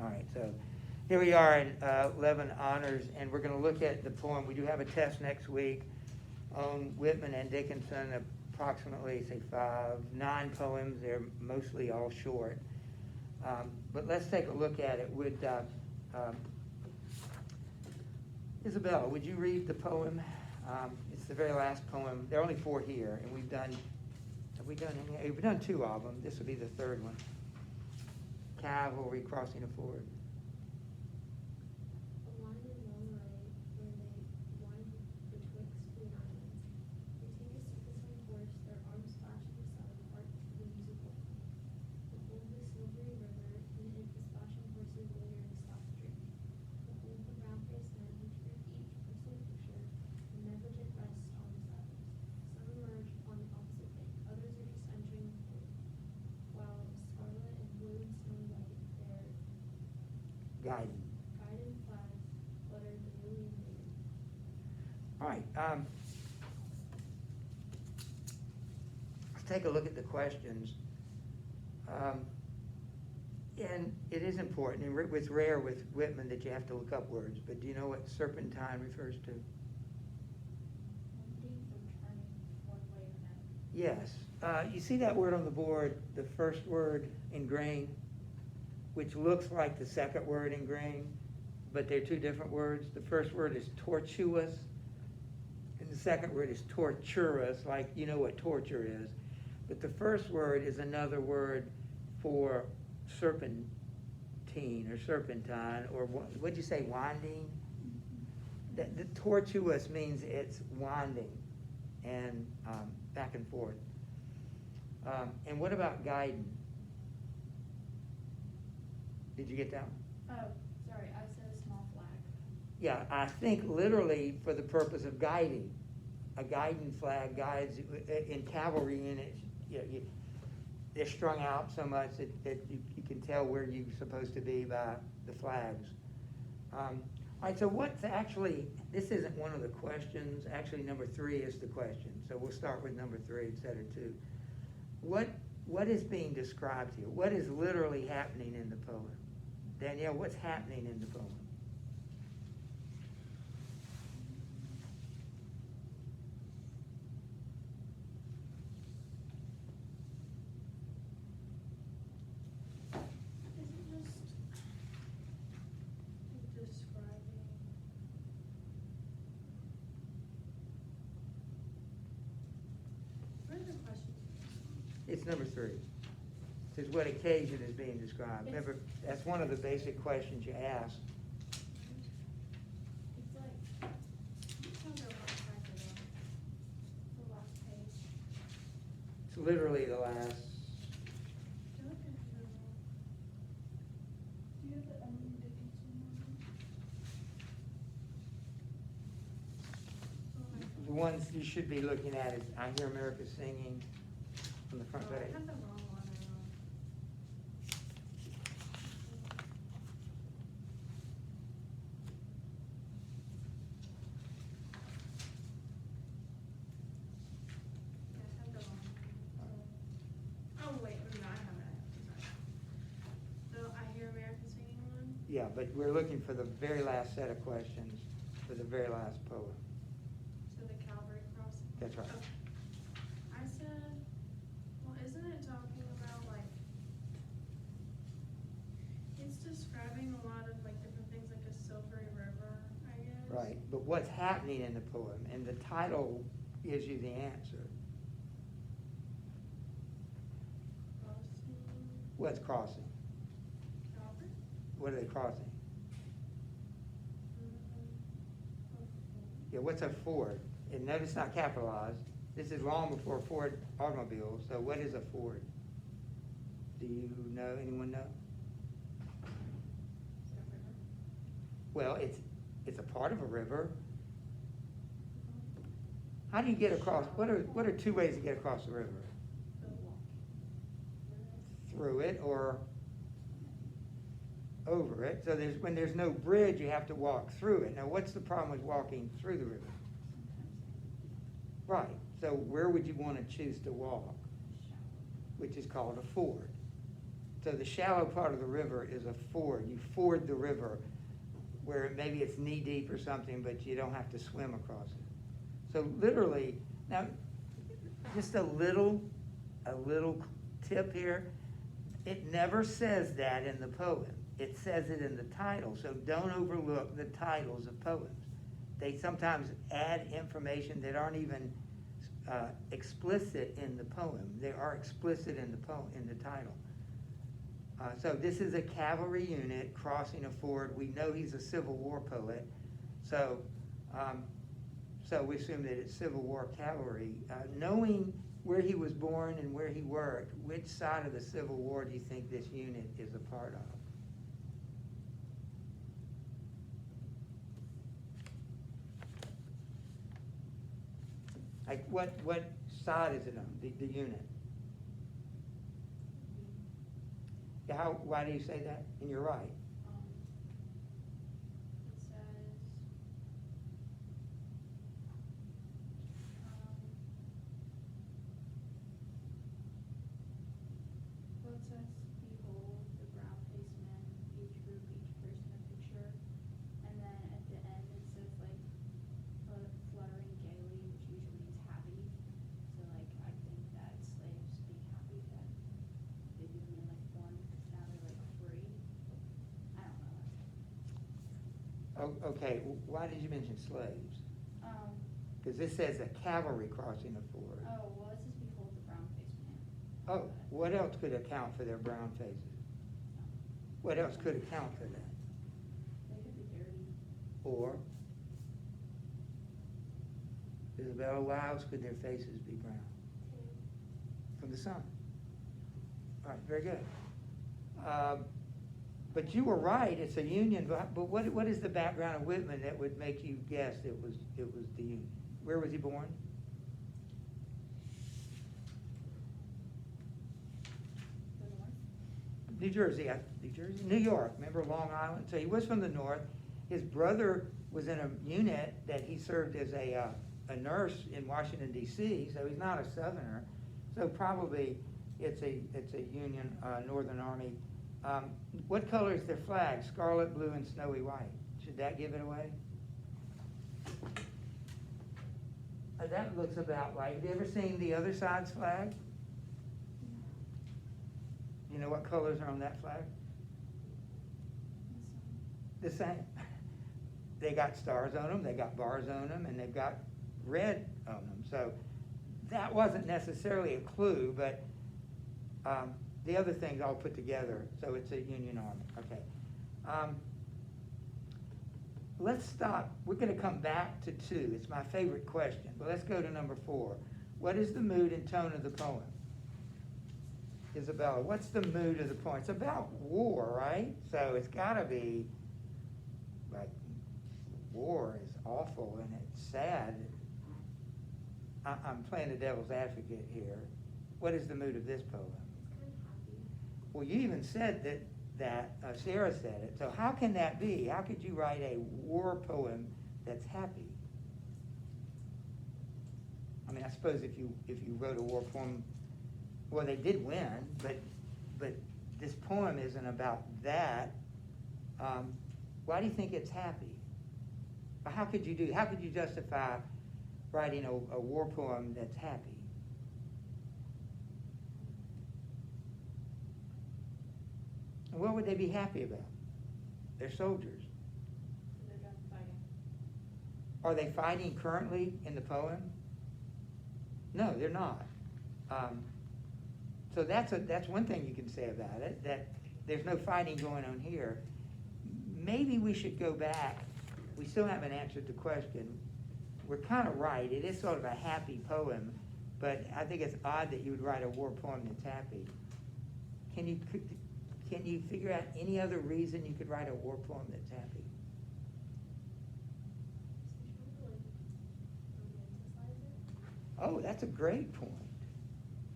All right, so here we are in 11 honors, and we're going to look at the poem. We do have a test next week on Whitman and Dickinson, approximately, say, 9 poems. They're mostly all short. But let's take a look at it. Would Isabella, would you read the poem? It's the very last poem. There are only 4 here, and we've done 2 of them. This will be the 3rd one. Cavalry crossing a ford. A line is on the right, where they wind betwixt 2 islands. They take a circus on horse, their arms flash at the sun, heart the musical. Behold the silvery river, in it the splashing horses loitering stop to drink. Behold the brown-faced men, each personal picture, the negligent rest on the saddles. Some emerge on the opposite bank, others are just entering the ford, while scarlet and blue and snowy white, their Guiding. guided flags flutter the newly invaded. All right. Let's take a look at the questions. And it is important, and it's rare with Whitman that you have to look up words, but do you know what serpentine refers to? Winding from turning one way or another. Yes. You see that word on the board, the first word in green, which looks like the second word in green, but they're 2 different words. The first word is tortuous, and the second word is torturous, like you know what torture is. But the first word is another word for serpentine or serpentine, or what'd you say, winding? The tortuous means it's winding and back and forth. And what about guiding? Did you get that one? Oh, sorry, I said a small flag. Yeah, I think literally for the purpose of guiding. A guiding flag guides in cavalry, and they're strung out so much that you can tell where you're supposed to be by the flags. All right, so what's actually, this isn't one of the questions. Actually, number 3 is the question. So we'll start with number 3 instead of 2. What is being described here? What is literally happening in the poem? Danielle, what's happening in the poem? It's number 3. It says what occasion is being described. Remember, that's one of the basic questions you ask. It's like, it's on the last page. It's literally the last. Do you have the Emily Dickinson one? The ones you should be looking at is I Hear America Singing on the front Oh, I page. have the wrong one. I have the wrong one. Oh, wait, no, I have it. Sorry. The I Hear America Singing one? Yeah, but we're looking for the very last set of questions for the very last poem. So the Cavalry crossing? That's right. Okay. I said, well, isn't it talking about like, it's describing a lot of like different things like a silvery river, I guess? Right, but what's happening in the poem? And the title gives you the answer. Crossing. What's crossing? Cavalry? What are they crossing? Yeah, what's a Ford? And notice not capitalized. This is long before Ford automobiles, so what is a Ford? Do you know, anyone know? Is that river? Well, it's a part of a river. How do you get across, what are 2 ways to get across the river? The walk. Through it or over it. So when there's no bridge, you have to walk through it. Now, what's the problem with walking through the river? Right, so where would you want to choose to walk? Which is called a ford. So the shallow part of the river is a ford. You ford the river where maybe it's knee deep or something, but you don't have to swim across it. So literally, now, just a little tip here. It never says that in the poem. It says it in the title, so don't overlook the titles of poems. They sometimes add information that aren't even explicit in the poem. They are explicit in the poem, in the title. So this is a cavalry unit crossing a ford. We know he's a Civil War poet, so we assume that it's Civil War cavalry. Knowing where he was born and where he worked, which side of the Civil War do you think this unit is a part of? Like what side is it on, the unit? Why do you say that? And you're right. It says, well, it says, behold, the brown-faced man, each group, each person a picture. And then at the end, it says, like, fluttering gaily, which usually means happy. So, like, I think that slaves being happy that they didn't mean, like, born, because now they're, like, free. I don't know. Okay, why did you mention slaves? Um, Because this says a cavalry crossing a ford. oh, well, it says behold the brown-faced man. Oh, what else could account for their brown faces? What else could account for that? They could be dirty. Or, Isabella, why else could their faces be brown? From the sun. All right, very good. But you were right, it's a union, but what is the background of Whitman that would make you guess it was the union? Where was he born? The north? New Jersey, New York, remember Long Island? So he was from the north. His brother was in a unit that he served as a nurse in Washington, D.C., so he's not a Southerner. So probably it's a Union Northern Army. What color is their flag? Scarlet, blue, and snowy white. Should that give it away? That looks about right. Have you ever seen the other side's flag? You know what colors are on that flag? The same. They got stars on them, they got bars on them, and they've got red on them. So that wasn't necessarily a clue, but the other things I'll put together, so it's a Union Army. Okay. Let's stop. We're going to come back to 2. It's my favorite question, but let's go to number 4. What is the mood and tone of the poem? Isabella, what's the mood of the poem? It's about war, right? So it's got to be like war is awful and it's sad. I'm playing the devil's advocate here. What is the mood of this poem? It's kind of happy. Well, you even said that Sarah said it. So how can that be? How could you write a war poem that's happy? I mean, I suppose if you wrote a war poem, well, they did win, but this poem isn't about that. Why do you think it's happy? How could you justify writing a war poem that's happy? And what would they be happy about? They're soldiers. They're done fighting. Are they fighting currently in the poem? No, they're not. So that's one thing you can say about it, that there's no fighting going on here. Maybe we should go back. We still haven't answered the question. We're kind of right. It is sort of a happy poem, but I think it's odd that you would write a war poem that's happy. Can you figure out any other reason you could write a war poem that's happy? Oh, that's a great point.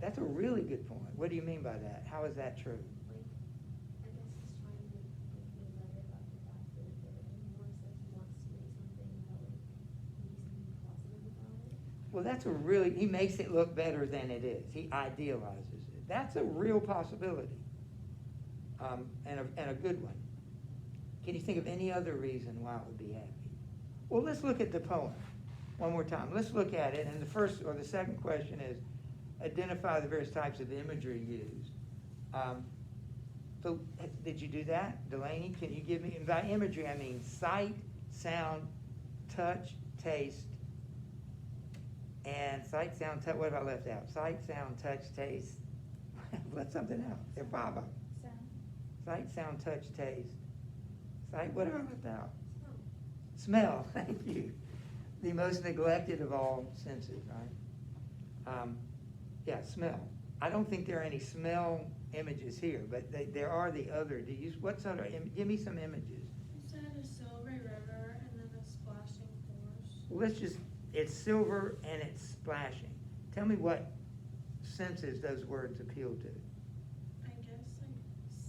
That's a really good point. What do you mean by that? How is that true? Like, I guess he's trying to make feel better about the fact that they're in war, so he wants to make something that like makes him positive about it. Well, he makes it look better than it is. He idealizes it. That's a real possibility. and a good one. Can you think of any other reason why it would be happy? Well, let's look at the poem one more time. Let's look at it, and the first or the second question is, identify the various types of imagery used. So, did you do that? Delaney, can you give me, and by imagery I mean sight, sound, touch, taste, and sight, sound, touch, what have I left out? Sight, sound, touch, taste, left something out. There are 5 of them. Sound. Sight, sound, touch, taste. Sight, what have I left out? Smell. Smell, thank you. The most neglected of all senses, right? Yeah, smell. I don't think there are any smell images here, but there are the other. What sort of, give me some images. You said a silvery river and then a splashing force. Well, let's just, it's silver and it's splashing. Tell me what senses those words appeal to. I guess like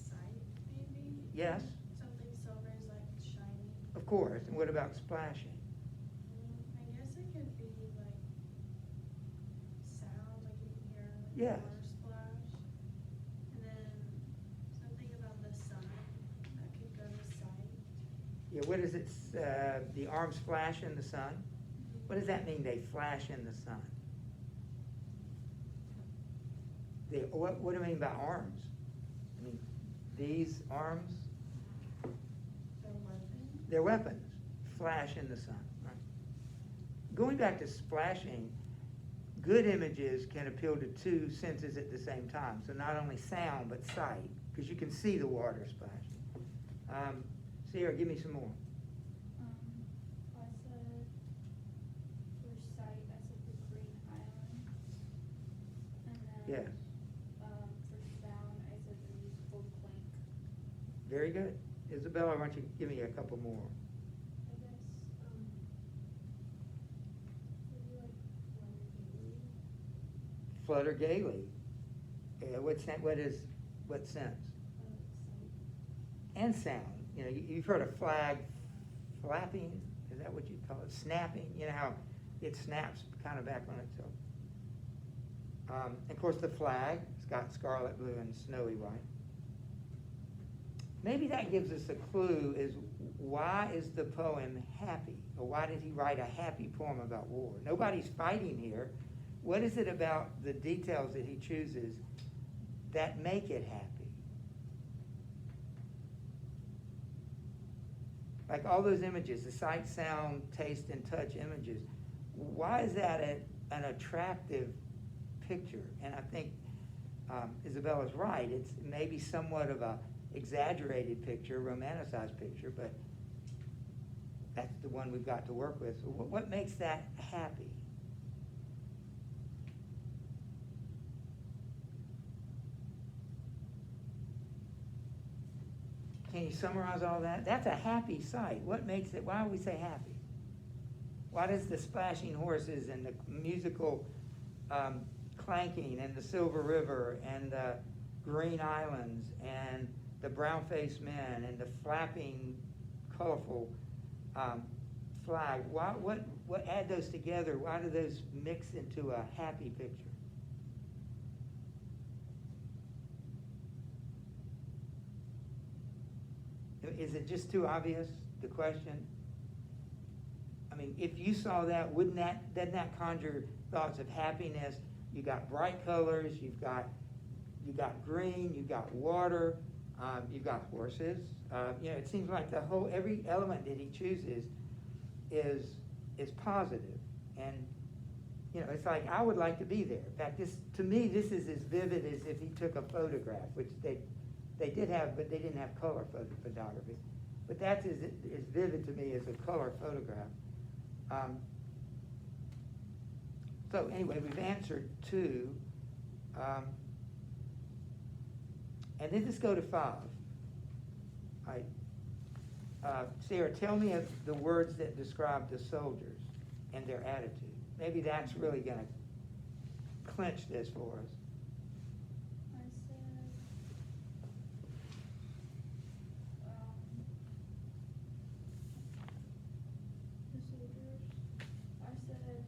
sight, maybe? Yes, Something silver is like shiny. of course. And what about splashing? I guess it could be like sound, like you can hear like Yes. water splash. And then something about the sun, that could go to sight. Yeah, what is it? The arms flash in the sun? What does that mean, they flash in the sun? What do I mean by arms? I mean, these arms, The weapon. they're weapons, flash in the sun. Right? Going back to splashing, good images can appeal to 2 senses at the same time. So not only sound, but sight, because you can see the water splashing. Sierra, give me some more. I said for sight, I said the Green Island. And then Yes, for sound, I said the musical clink. very good. Isabella, why don't you give me a couple more? I guess, maybe like Flutter Flutter Gaily. gaily. What sense? Sight. And sound. You know, you've heard a flag flapping, is that what you call it? Snapping, you know how it snaps kind of back on itself. Of course, the flag, it's got scarlet, blue, and snowy white. Maybe that gives us a clue is why is the poem happy? Or why did he write a happy poem about war? Nobody's fighting here. What is it about the details that he chooses that make it happy? Like all those images, the sight, sound, taste, and touch images, why is that an attractive picture? And I think Isabella's right. It's maybe somewhat of a exaggerated picture, romanticized picture, but that's the one we've got to work with. So what makes that happy? Can you summarize all that? That's a happy sight. What makes it, why do we say happy? Why does the splashing horses and the musical clanking and the Silver River and the Green Islands and the brown-faced men and the flapping, colorful flag, what add those together? Why do those mix into a happy picture? Is it just too obvious, the question? I mean, if you saw that, doesn't that conjure thoughts of happiness? You got bright colors, you got green, you got water, you've got horses. You know, it seems like every element that he chooses is positive. And, you know, it's like, I would like to be there. In fact, to me, this is as vivid as if he took a photograph, which they did have, but they didn't have color photography. But that's as vivid to me as a color photograph. So anyway, we've answered 2. And then let's go to 5. All right. Sarah, tell me of the words that describe the soldiers and their attitude. Maybe that's really going to clinch this for us. I said, the soldiers, I said that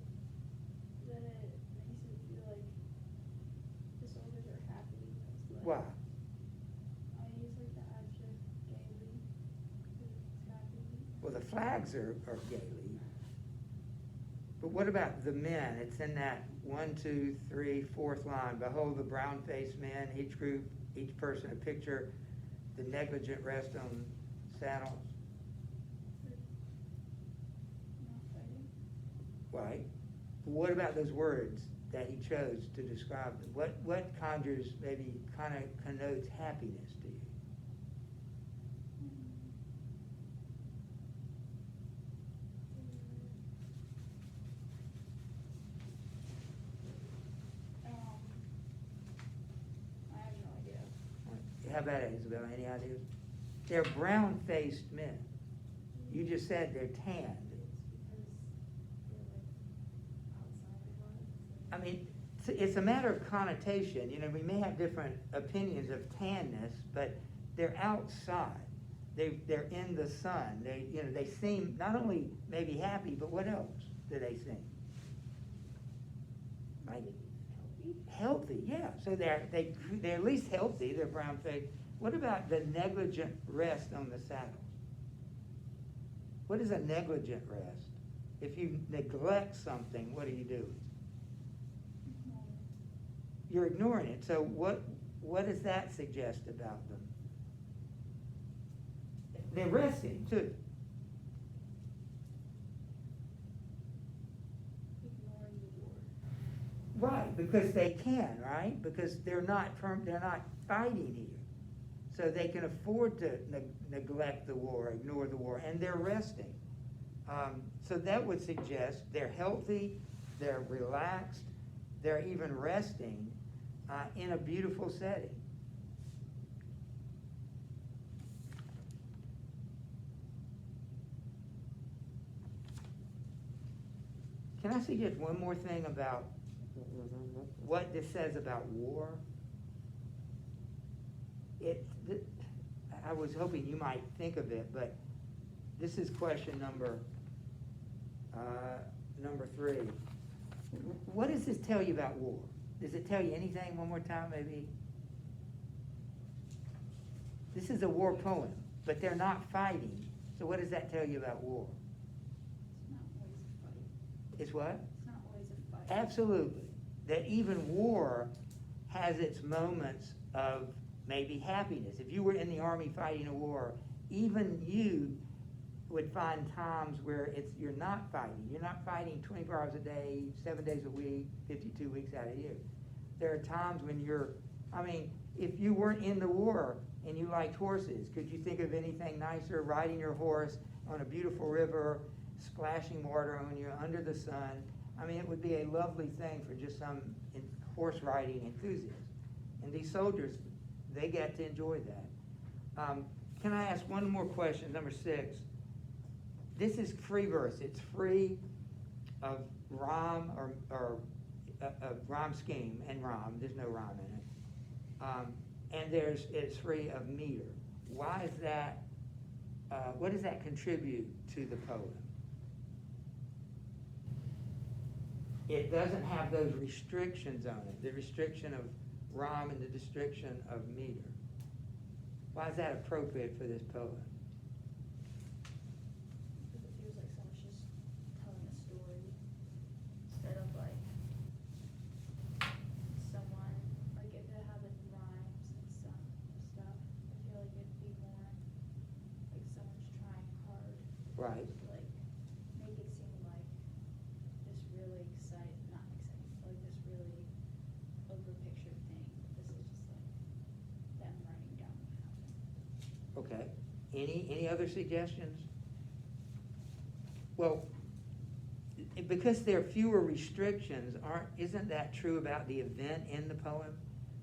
it makes it feel like the soldiers are happy because like, Why? I use like the the flags are gaily. But what about the men? It's in that 1, 2, 3, 4th line. Behold the brown-faced men, each group, each person a picture, the negligent rest on saddles. Not fighting. Right. What about those words that he chose to describe them? What conjures, maybe kind of connotes happiness to you? I have no idea. How about it, Isabel? Any ideas? They're brown-faced men. You just said they're tanned. I mean, it's a matter of connotation. You know, we may have different opinions of tanness, but they're outside. They're in the sun. They seem not only maybe happy, but what else do they seem? Like healthy, yeah. So they're at least healthy. They're brown faced. What about the negligent rest on the saddles? What is a negligent rest? If you neglect something, what are you doing? You're ignoring it. So what does that suggest about them? They're resting too. Ignoring the war. Right, because they can, right? Because they're not fighting here. So they can afford to neglect the war, ignore the war, and they're resting. So that would suggest they're healthy, they're relaxed, they're even resting in a beautiful setting. Can I suggest one more thing about what this says about war? I was hoping you might think of it, but this is question number 3. What does this tell you about war? Does it tell you anything? One more time, maybe. This is a war poem, but they're not fighting. So what does that tell you about war? It's not always a fight. It's what? It's not always a fight. Absolutely. That even war has its moments of maybe happiness. If you were in the army fighting a war, even you would find times where you're not fighting. You're not fighting 24 hours a day, 7 days a week, 52 weeks out of the year. There are times when if you weren't in the war and you liked horses, could you think of anything nicer, riding your horse on a beautiful river, splashing water on you under the sun? It would be a lovely thing for just some horse riding enthusiasts. And these soldiers, they get to enjoy that. Can I ask one more question, number 6? This is free verse. It's free of rhyme or rhyme scheme and rhyme. There's no rhyme in it. And it's free of meter. Why is that? What does that contribute to the poem? It doesn't have those restrictions on it, the restriction of rhyme and the restriction of meter. Why is that appropriate for this poem? Because it feels like someone's just telling a story instead of like someone, like if it had like rhymes and stuff, I feel like it'd be more like someone's trying hard Right. to like make it seem like this really not exciting, but like this really over pictured thing. This is just like them writing down what happened. Okay. Any other suggestions? Well, because there are fewer restrictions, isn't that true about the event in the poem?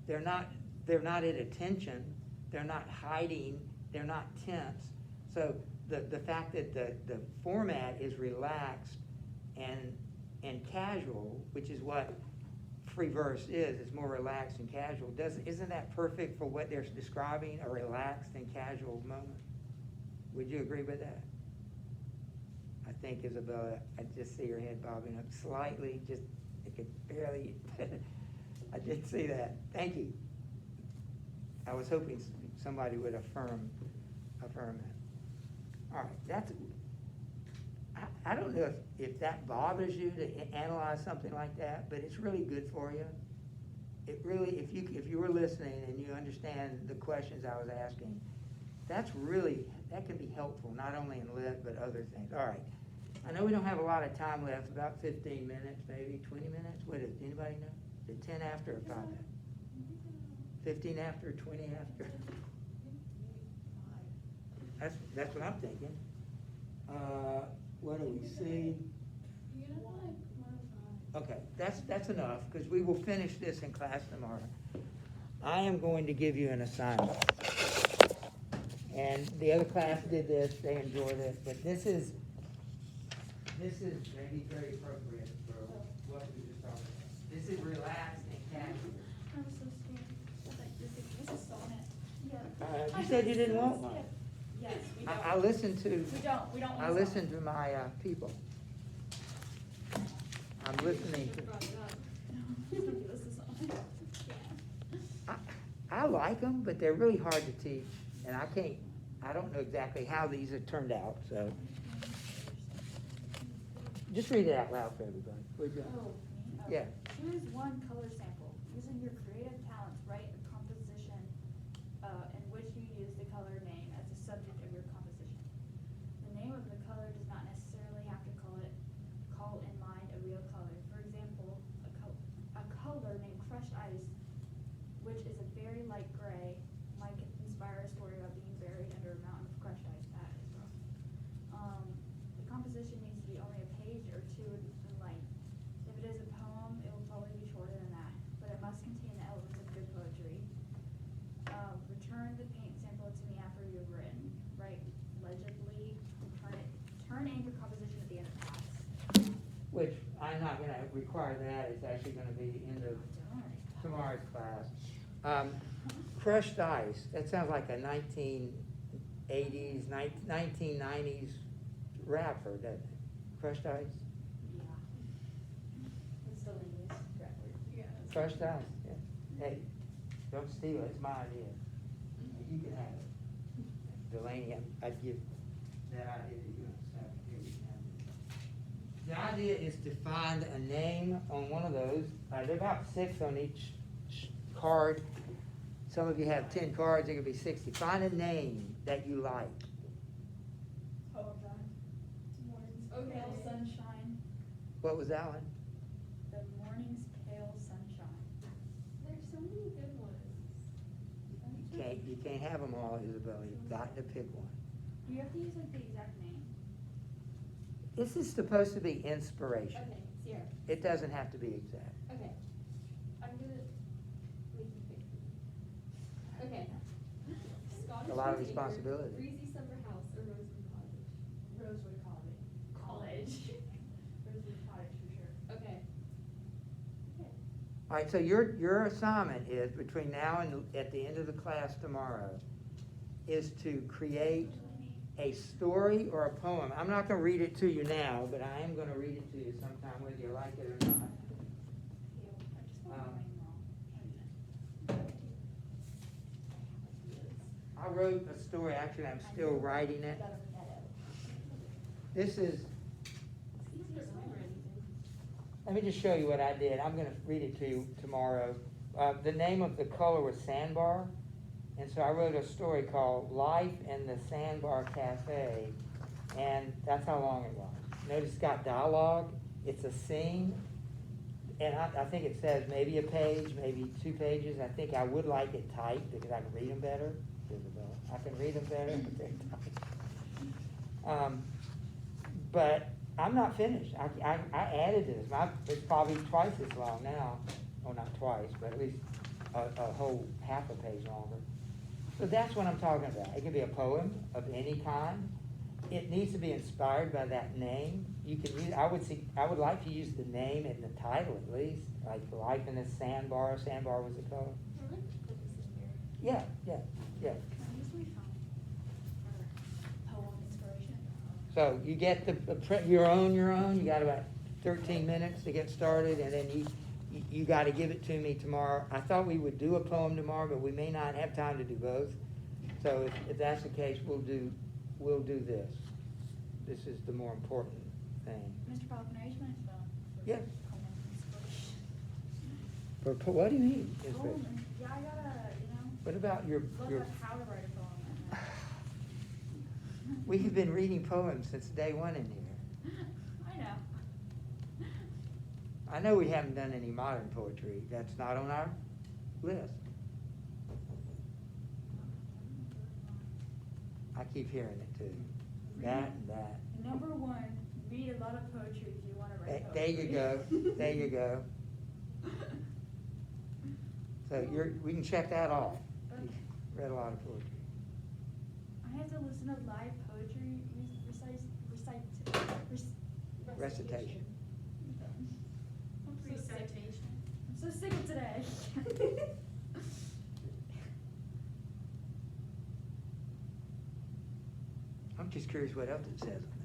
They're not at attention, they're not hiding, they're not tense. So the fact that the format is relaxed and casual, which is what free verse is, it's more relaxed and casual. Isn't that perfect for what they're describing, a relaxed and casual moment? Would you agree with that? I think Isabella, I just see her head bobbing up slightly, I could barely, I did see that. Thank you. I was hoping somebody would affirm that. All right, I don't know if that bothers you to analyze something like that, but it's really good for you. It really, if you were listening and you understand the questions I was asking, that can be helpful, not only in lit, but other things. All right. I know we don't have a lot of time left, about 15 minutes, maybe 20 minutes. What is, anybody know? Is it 10 after or 5 after? 15 after, 20 after? That's what I'm thinking. What do we see? Okay, that's enough, because we will finish this in class tomorrow. I am going to give you an assignment. And the other class did this, they enjoyed it, but this is maybe very appropriate for what we just talked about. This is relaxed and casual. I'm so scared. This is sonnet. Yeah. You said you didn't want one. Yes, we don't. I listened to. We don't I want listened to my people. I'm listening to. This is sonnet. Yeah. I like them, but they're really hard to teach, and I don't know exactly how these have turned out, so. Just read it out loud for everybody. Would you? Oh, me? Yeah. Choose one color sample. Using your creative talents, write a composition in which you use the color name as the subject of your composition. The name of the color does not necessarily have to call in mind a real color. For example, a color named crushed ice, which is a very light gray, might inspire a story about being buried under a mountain of crushed ice. That is rough. The composition needs to be only a page or two in length. If it is a poem, it will probably be shorter than that, but it must contain the elements of good poetry. Return the paint sample to me after you've written. Write legibly, turn in your composition at the end of class. Which I'm not going to require that. It's actually going to be the end of tomorrow's class. Crushed ice. That sounds like a 1980s, 1990s rapper, doesn't it? Crushed ice. Yeah. It's still in use, correctly. Yeah. Crushed ice. Yeah. Hey, don't steal it. It's my idea. You can have it. Delaney, I'd give that idea to you. The idea is to find a name on one of those. There are about 6 on each card. Some of you have 10 cards. There could be 60. Find a name that you like. Okay. Pale sunshine. What was that one? The morning's pale sunshine. There's so many good ones. You can't have them all, Isabel. You've got to pick one. Do you have to use like the exact name? This is supposed to be inspiration. Okay, Sierra. It doesn't have to be exact. Okay. I'm gonna make you pick. Okay. Scottish A lot of Acre, responsibility. Breezy Summer House, or Rosewood Cottage? Rosewood Cottage. Rosewood Cottage for sure. Okay. All right, so your assignment is, between now and at the end of the class tomorrow, is to create a story or a poem. I'm not going to read it to you now, but I am going to read it to you sometime, whether you like it or not. I wrote a story, actually I'm still writing it. This is, let me just show you what I did. I'm going to read it to you tomorrow. The name of the color was Sandbar, and so I wrote a story called Life in the Sandbar Cafe, and that's how long it was. Notice it's got dialogue, it's a scene, and I think it says maybe a page, maybe 2 pages. I think I would like it typed because I can read them better. Isabel, I can read them better if they're typed. But I'm not finished. I added to this. It's probably twice as long now. Well, not twice, but at least a whole half a page longer. So that's what I'm talking about. It can be a poem of any kind. It needs to be inspired by that name. You can use. I would like to use the name in the title at least, like Life in a Sandbar. Sandbar was the color. Yeah. Poem inspiration. So you get your own. You got about 13 minutes to get started, and then you got to give it to me tomorrow. I thought we would do a poem tomorrow, but we may not have time to do both. So if that's the case, we'll do this. This is the more important thing. Mr. Paul, can I use my phone? for Yeah. poem inspiration? What do you mean? Poem, yeah, I gotta, What about your, look up how to write a poem and then. we have been reading poems since day one in here. I know. I know we haven't done any modern poetry. That's not on our list. I keep hearing it too. That and that. Number one, read a lot of poetry if you wanna write There poetry. you go. There you go. So we can check that off. You read a lot of poetry. I have to listen to live poetry Recitation. I'm so sick. Recitation. I'm so sick of today. I'm just curious what else it says on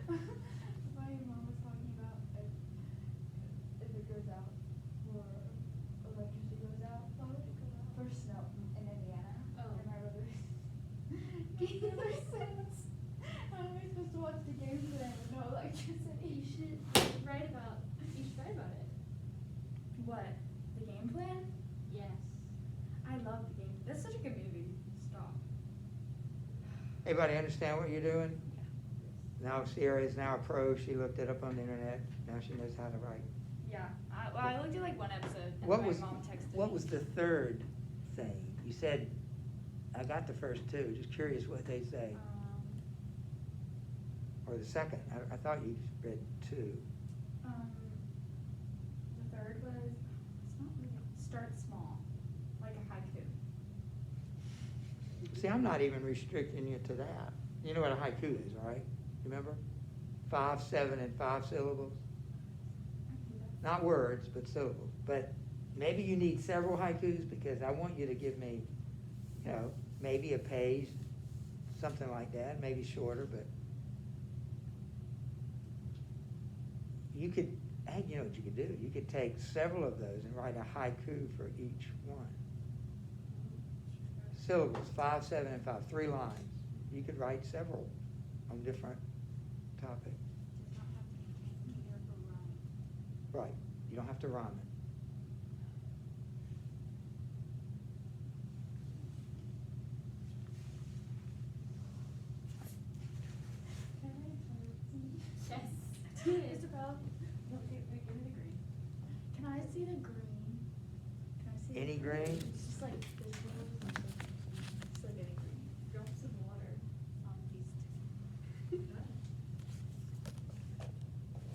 My mom was talking about if it goes out or electricity goes out. Why would it go out? For snow in Indiana. Oh. And my brother gave her sense. How am I supposed to watch the games today with no electricity? You should write about it. What? The game plan? Yes. I love the game. That's such a good movie. Stop. it? Everybody understand what you're doing? Now Sierra is now a pro. She looked it up on the internet. Now she knows how to write. Yeah. I looked at like one episode and What my was, mom texted what me. was the third thing? You said, I got the first two. Just curious what they say. Or the second. I thought you read two. The third was, it's not really, start small, like a haiku. See, I'm not even restricting you to that. You know what a haiku is, right? Remember? 5, 7, and 5 syllables. Not words, but syllables. But maybe you need several haikus because I want you to give me, maybe a page, something like that, maybe shorter, but you could, hey, you know what you could do? You could take several of those and write a haiku for each one. Syllables, 5, 7, and 5, 3 lines. You could write several on different topics. Does not have to contain meter or rhyme. Right, you don't have to rhyme it. Yes. Mr. Bell? No, give me the green. Can I see the green? Can I see? Any green? It's just like this little